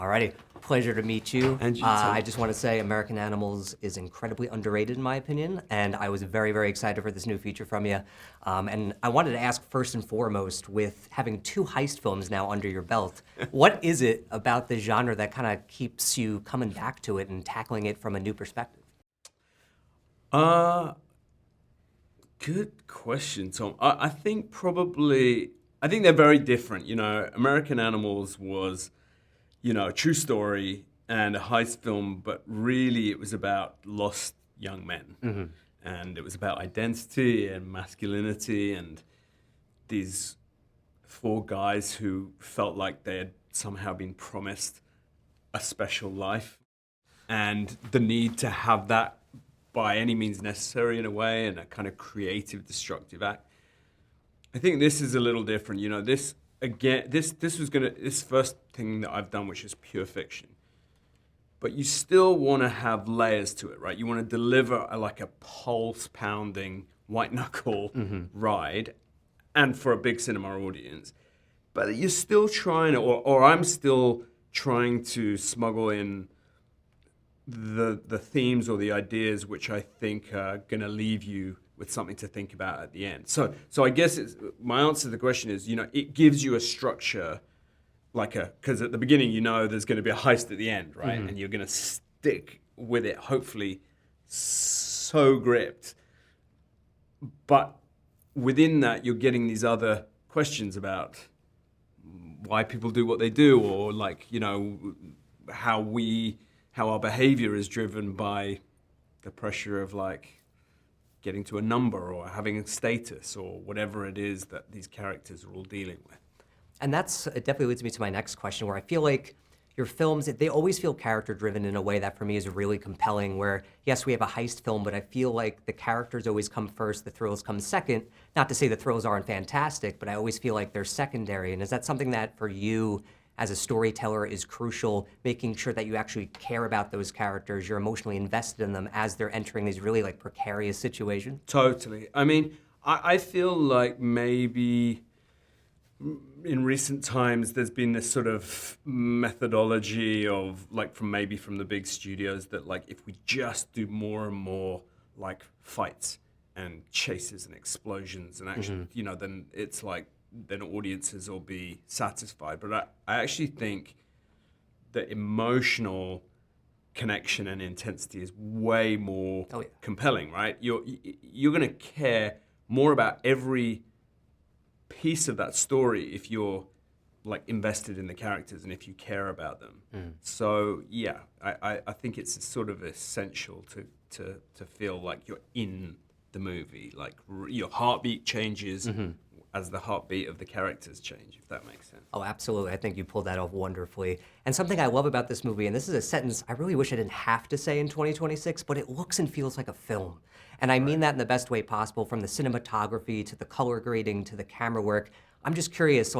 Alrighty, pleasure to meet you. And you too. I just want to say American Animals is incredibly underrated in my opinion, and I was very, very excited for this new feature from you. And I wanted to ask first and foremost, with having 2 heist films now under your belt, what is it about the genre that kind of keeps you coming back to it and tackling it from a new perspective? Good question, Tom. I think I think they're very different. American Animals was, a true story and a heist film, but really it was about lost young men. And it was about identity and masculinity and these 4 guys who felt like they had somehow been promised a special life and the need to have that by any means necessary in a way, and a kind of creative, destructive act. I think this is a little different. This again, this first thing that I've done, which is pure fiction. But you still want to have layers to it, right? You want to deliver like a pulse-pounding, white-knuckle ride, and for a big cinema audience. But you're still trying, or I'm still trying to smuggle in the themes or the ideas which I think are going to leave you with something to think about at the end. So I guess my answer to the question is, it gives you a structure, because at the beginning there's going to be a heist at the end, right? And you're going to stick with it, hopefully so gripped. But within that, you're getting these other questions about why people do what they do, or how our behavior is driven by the pressure of getting to a number or having a status or whatever it is that these characters are all dealing with. And it definitely leads me to my next question, where I feel like your films, they always feel character-driven in a way that for me is really compelling, where, yes, we have a heist film, but I feel like the characters always come first, the thrills come second. Not to say the thrills aren't fantastic, but I always feel like they're secondary. And is that something that, for you, as a storyteller, is crucial, making sure that you actually care about those characters, you're emotionally invested in them as they're entering these really precarious situations? Totally. I mean, I feel like maybe in recent times there's been this sort of methodology of from the big studios that if we just do more and more fights and chases and explosions and action, then it's then audiences will be satisfied. But I actually think the emotional connection and intensity is way more compelling, right? You're going to care more about every piece of that story if you're invested in the characters and if you care about them. So yeah, I think it's sort of essential to feel like you're in the movie, your heartbeat changes as the heartbeat of the characters change, if that makes sense. Oh, absolutely. I think you pulled that off wonderfully. And something I love about this movie, and this is a sentence I really wish I didn't have to say in 2026, but it looks and feels like a film. And I mean that in the best way possible, from the cinematography to the color grading to the camera work. I'm just curious,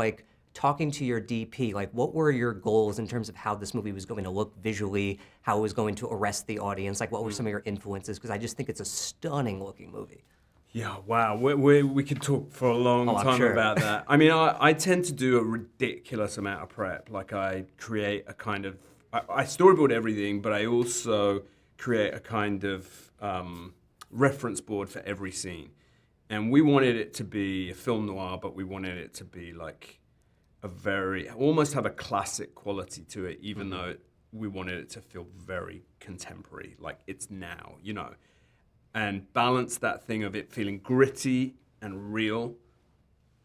talking to your DP, what were your goals in terms of how this movie was going to look visually, how it was going to arrest the audience? What were some of your influences? Because I just think it's a stunning looking movie. Yeah, wow. We could talk for a long time about that. I mean, I tend to do a ridiculous amount of prep. I create a kind of... I storyboard everything, but I also create a kind of reference board for every scene. And we wanted it to be a film noir, but we wanted it to be almost have a classic quality to it, even though we wanted it to feel very contemporary, it's now, and balance that thing of it feeling gritty and real,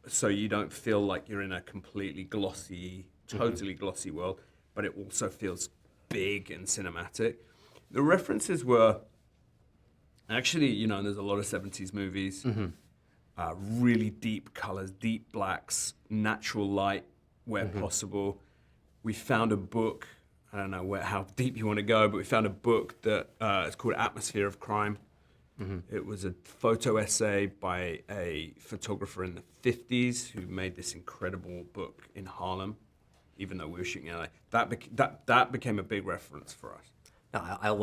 so you don't feel like you're in a completely glossy, totally glossy world, but it also feels big and cinematic. The references were actually, there's a lot of 70s movies, really deep colors, deep blacks, natural light where possible. We found a book, I don't know how deep you want to go, but we found a book that it's called Atmosphere of Crime. It was a photo essay by a photographer in the 50s who made this incredible book in Harlem, even though we were shooting in LA. That became a big reference for us. No,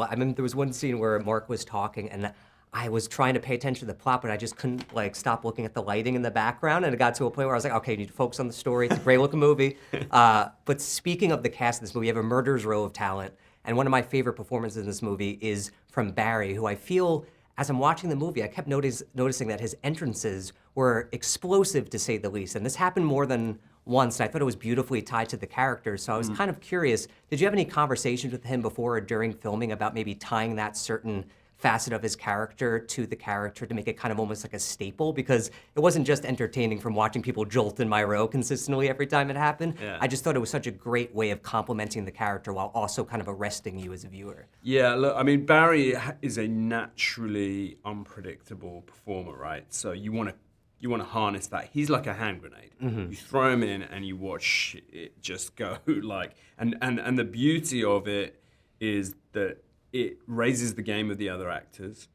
I mean, there was one scene where Mark was talking, and I was trying to pay attention to the plot, but I just couldn't like stop looking at the lighting in the background, and it got to a point where I was like, okay, you need to focus on the story. It's a great looking movie. But speaking of the cast of this movie, you have a murderer's row of talent, and one of my favorite performances in this movie is from Barry, who I feel, as I'm watching the movie, I kept noticing that his entrances were explosive to say the least, and this happened more than once, and I thought it was beautifully tied to the character. So I was kind of curious, did you have any conversations with him before or during filming about maybe tying that certain facet of his character to the character to make it kind of almost like a staple? Because it wasn't just entertaining from watching people jolt in my row consistently every time it happened. Yeah. I just thought it was such a great way of complementing the character while also kind of arresting you as a viewer. Yeah, look, I mean, Barry is a naturally unpredictable performer, right? So you want to harness that. He's like a hand grenade. You throw him in and you watch it just go like. And the beauty of it is that it raises the game of the other actors,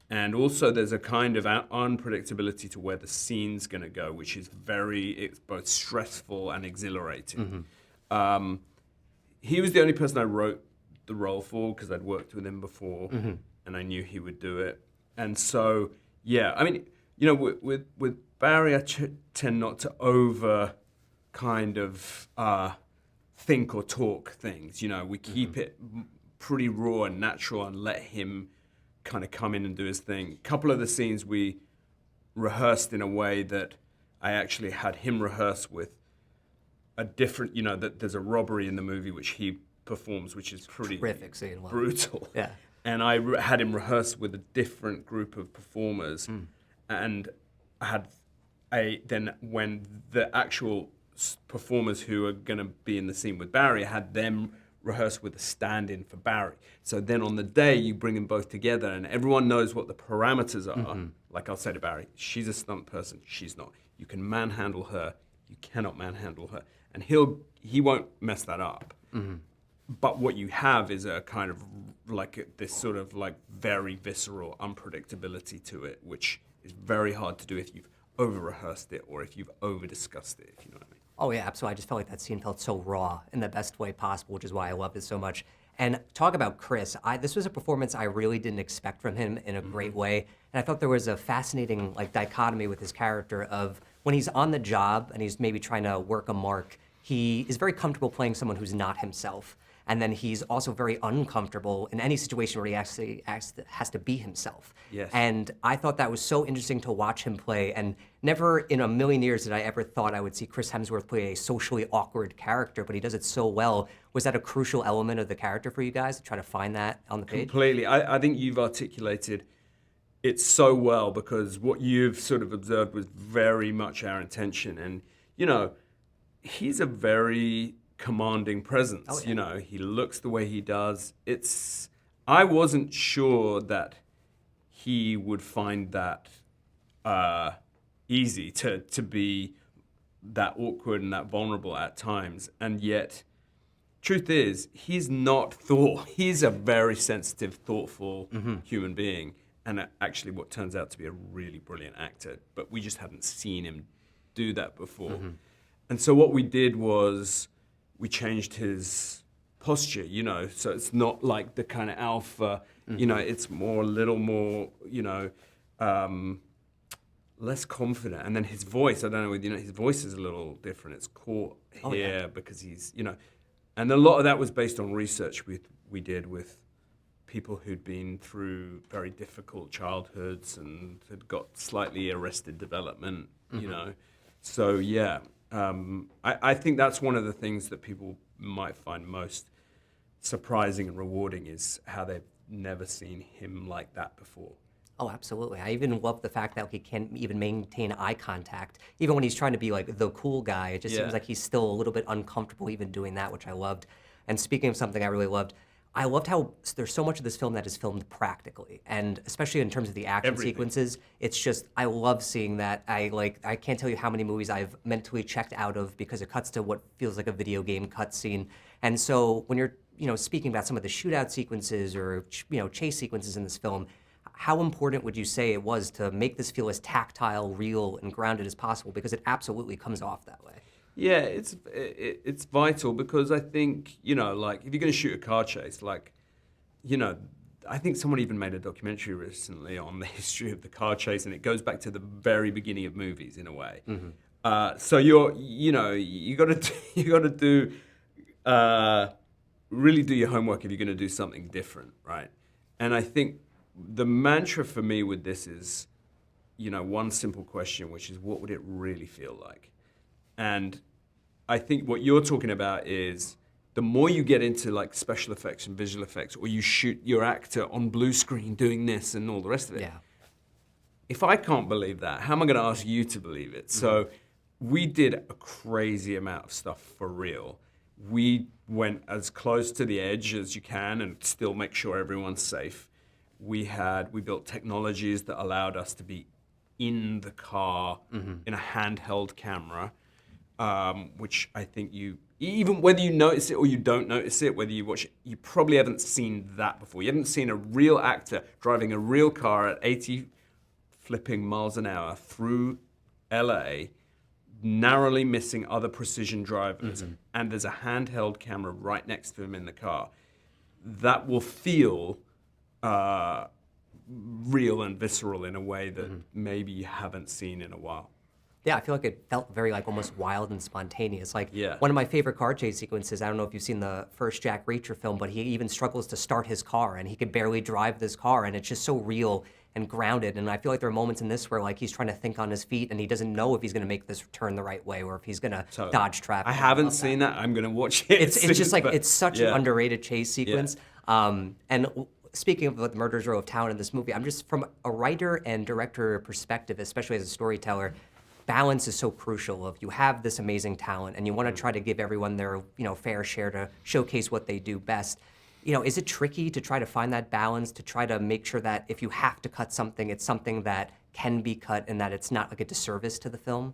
and also there's a kind of unpredictability to where the scene's going to go, which is it's both stressful and exhilarating. He was the only person I wrote the role for because I'd worked with him before, and I knew he would do it. And so, yeah, I mean, you know, with Barry, I tend not to over kind of think or talk things. You know, we keep it pretty raw and natural and let him kind of come in and do his thing. A couple of the scenes we rehearsed in a way that I actually had him rehearse with a different, you know, that there's a robbery in the movie which he performs, which is pretty Terrific scene. Wow. brutal. Yeah. And I had him rehearse with a different group of performers. And I had then when the actual performers who are going to be in the scene with Barry, I had them rehearse with a stand-in for Barry. So then on the day, you bring them both together and everyone knows what the parameters are. Like I'll say to Barry, she's a stunt person, she's not. You can manhandle her, you cannot manhandle her. And he won't mess that up. But what you have is a kind of like this sort of like very visceral unpredictability to it, which is very hard to do if you've over-rehearsed it or if you've over-discussed it, if you know what I mean. Oh yeah, absolutely. I just felt like that scene felt so raw in the best way possible, which is why I loved it so much. And talk about Chris. This was a performance I really didn't expect from him in a great way. And I thought there was a fascinating like dichotomy with his character of when he's on the job and he's maybe trying to work a mark, he is very comfortable playing someone who's not himself. And then he's also very uncomfortable in any situation where he actually has to be himself. Yes. And I thought that was so interesting to watch him play. And never in a million years did I ever thought I would see Chris Hemsworth play a socially awkward character, but he does it so well. Was that a crucial element of the character for you guys to try to find that on the page? Completely. I think you've articulated it so well because what you've sort of observed was very much our intention. And, you know, he's a very commanding presence. Oh, yeah. You know, he looks the way he does. I wasn't sure that he would find that easy to be that awkward and that vulnerable at times. And yet, truth is, he's not he's a very sensitive, thoughtful human being. And actually what turns out to be a really brilliant actor. But we just hadn't seen him do that before. And so what we did was we changed his posture, you know, so it's not like the kind of alpha, you know, it's a little more, you know, less confident. And then his voice, I don't know, you know, his voice is a little different. It's caught here because he's, you know, and a lot of that was based on research we did with people who'd been through very difficult childhoods and had got slightly arrested development, you know. So, yeah. I think that's one of the things that people might find most surprising and rewarding is how they've never seen him like that before. Oh, absolutely. I even love the fact that he can't even maintain eye contact. Even when he's trying to be like the cool guy, it just seems like he's still a little bit uncomfortable even doing that, which I loved. And speaking of something I really loved, I loved how there's so much of this film that is filmed practically, and especially in terms of the action sequences, it's just, I love seeing that. I can't tell you how many movies I've mentally checked out of because it cuts to what feels like a video game cutscene. And so when you're, you know, speaking about some of the shootout sequences or, you know, chase sequences in this film, how important would you say it was to make this feel as tactile, real, and grounded as possible? Because it absolutely comes off that way. Yeah, it's vital because I think, you know, like if you're going to shoot a car chase, like, you know, I think someone even made a documentary recently on the history of the car chase, and it goes back to the very beginning of movies in a way. So you got to do really do your homework if you're going to do something different, right? And I think the mantra for me with this is, one simple question, which is, what would it really feel like? And I think what you're talking about is, the more you get into like special effects and visual effects, or you shoot your actor on blue screen doing this and all the rest of it. Yeah. If I can't believe that, how am I going to ask you to believe it? So we did a crazy amount of stuff for real. We went as close to the edge as you can and still make sure everyone's safe. We built technologies that allowed us to be in the car in a handheld camera, which I think even whether you notice it or you don't notice it, whether you watch it, you probably haven't seen that before. You haven't seen a real actor driving a real car at 80 flipping miles an hour through LA, narrowly missing other precision drivers, and there's a handheld camera right next to him in the car. That will feel real and visceral in a way that maybe you haven't seen in a while. Yeah, I feel like it felt very like almost wild and spontaneous. Like Yeah. one of my favorite car chase sequences, I don't know if you've seen the first Jack Reacher film, but he even struggles to start his car and he could barely drive this car, and it's just so real and grounded. And I feel like there are moments in this where like he's trying to think on his feet and he doesn't know if he's going to make this turn the right way or if he's going to dodge traffic. I haven't seen that. I'm going to watch it. It's just like, but it's such an underrated chase sequence. Speaking of the Murderers Row of Town in this movie, I'm just, from a writer and director perspective, especially as a storyteller, balance is so crucial. If you have this amazing talent and you want to try to give everyone their fair share to showcase what they do best, is it tricky to try to find that balance, to try to make sure that if you have to cut something, it's something that can be cut and that it's not like a disservice to the film?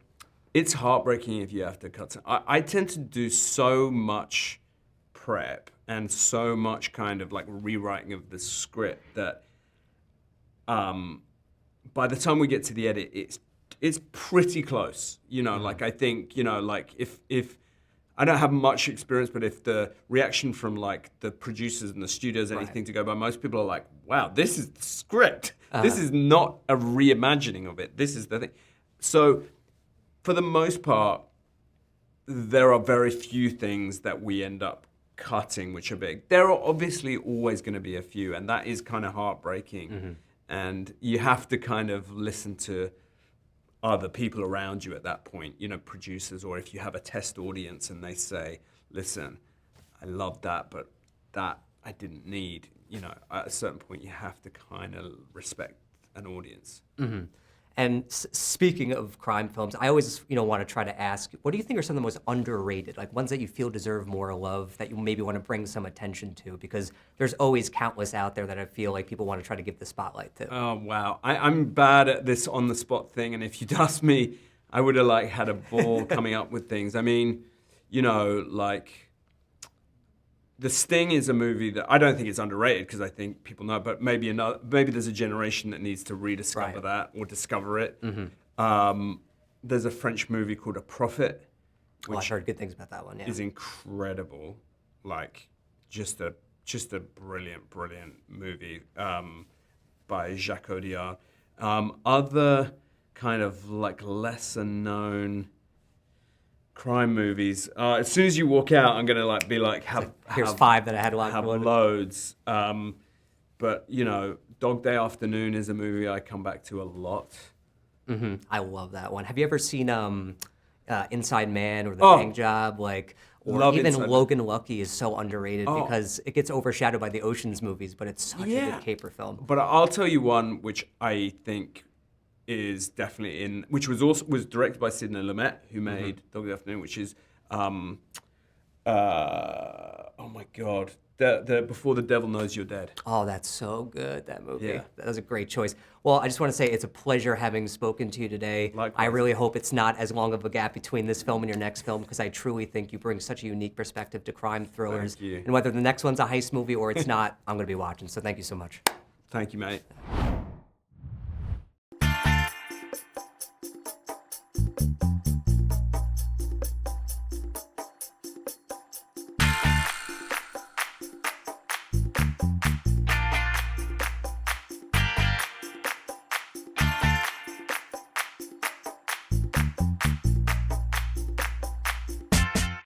It's heartbreaking if you have to cut something. I tend to do so much prep and so much kind of like rewriting of the script that by the time we get to the edit, it's pretty close. Like I think, like if I don't have much experience, but if the reaction from like the producers and the studios, anything to go by, most people are like, wow, this is the script. This is not a reimagining of it. This is the thing. So for the most part, there are very few things that we end up cutting which are big. There are obviously always going to be a few, and that is kind of heartbreaking. And you have to kind of listen to other people around you at that point, producers, or if you have a test audience and they say, listen, I love that, but that I didn't need. At a certain point, you have to kind of respect an audience. And speaking of crime films, I always, want to try to ask, what do you think are some of the most underrated, like ones that you feel deserve more love, that you maybe want to bring some attention to? Because there's always countless out there that I feel like people want to try to give the spotlight to. Oh, wow. I'm bad at this on-the-spot thing, and if you'd asked me, I would have had a ball coming up with things. I mean, The Sting is a movie that I don't think it's underrated because I think people know, but maybe there's a generation that needs to rediscover that or discover it. There's a French movie called A Prophet, I've heard good things about that one. Yeah, is incredible. Like just a brilliant movie by Jacques Audiard. Other kind of like lesser known crime movies. As soon as you walk out, I'm gonna here's five that I had have loads. But Dog Day Afternoon is a movie I come back to a lot. I love that one. Have you ever seen Inside Man or The Bank Job? Or even Logan Lucky is so underrated because it gets overshadowed by the Ocean's movies, but it's such a good caper film. But I'll tell you one which I think is definitely which was directed by Sidney Lumet, who made Dog Day Afternoon, which is oh my god, the Before the Devil Knows You're Dead. Oh, that's so good, that movie. Yeah. That was a great choice. Well, I just want to say it's a pleasure having spoken to you today. Likewise. I really hope it's not as long of a gap between this film and your next film, because I truly think you bring such a unique perspective to crime thrillers. Thank you. And whether the next one's a heist movie or it's not, I'm going to be watching. So thank you so much. Thank you, mate.